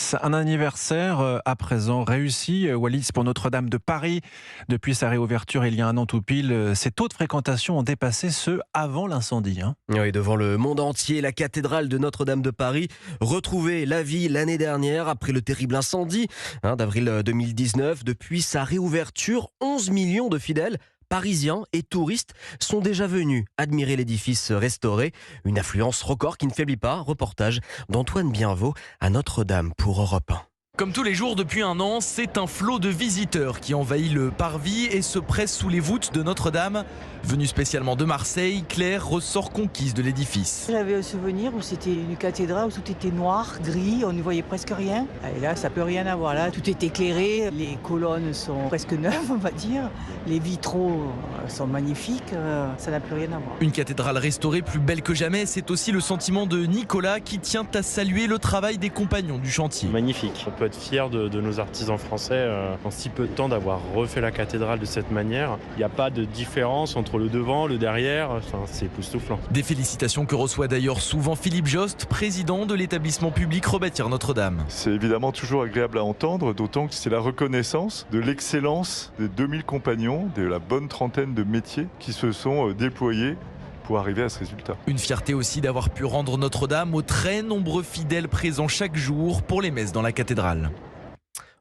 Nice. Un anniversaire à présent réussi, Wallis, pour Notre-Dame de Paris. Depuis sa réouverture il y a un an tout pile, ses taux de fréquentation ont dépassé ceux avant l'incendie. Oui, devant le monde entier, la cathédrale de Notre-Dame de Paris retrouvait la vie l'année dernière après le terrible incendie d'avril 2019. Depuis sa réouverture, 11 millions de fidèles parisiens et touristes sont déjà venus admirer l'édifice restauré. Une affluence record qui ne faiblit pas. Reportage d'Antoine Bienvaux à Notre-Dame pour Europe 1. Comme tous les jours depuis un an, c'est un flot de visiteurs qui envahit le parvis et se presse sous les voûtes de Notre-Dame. Venue spécialement de Marseille, Claire ressort conquise de l'édifice. J'avais un souvenir où c'était une cathédrale où tout était noir, gris, on ne voyait presque rien. Et là, ça peut rien avoir. Là, tout est éclairé, les colonnes sont presque neuves, on va dire. Les vitraux sont magnifiques, ça n'a plus rien à voir. Une cathédrale restaurée plus belle que jamais, c'est aussi le sentiment de Nicolas qui tient à saluer le travail des compagnons du chantier. Magnifique. On peut être fier de nos artisans français en si peu de temps d'avoir refait la cathédrale de cette manière. Il n'y a pas de différence entre le devant, le derrière, c'est époustouflant. Des félicitations que reçoit d'ailleurs souvent Philippe Jost, président de l'établissement public Rebâtir Notre-Dame. C'est évidemment toujours agréable à entendre, d'autant que c'est la reconnaissance de l'excellence des 2000 compagnons, de la bonne trentaine de métiers qui se sont déployés pour arriver à ce résultat. Une fierté aussi d'avoir pu rendre Notre-Dame aux très nombreux fidèles présents chaque jour pour les messes dans la cathédrale.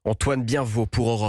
Antoine Bienvaux pour Europe.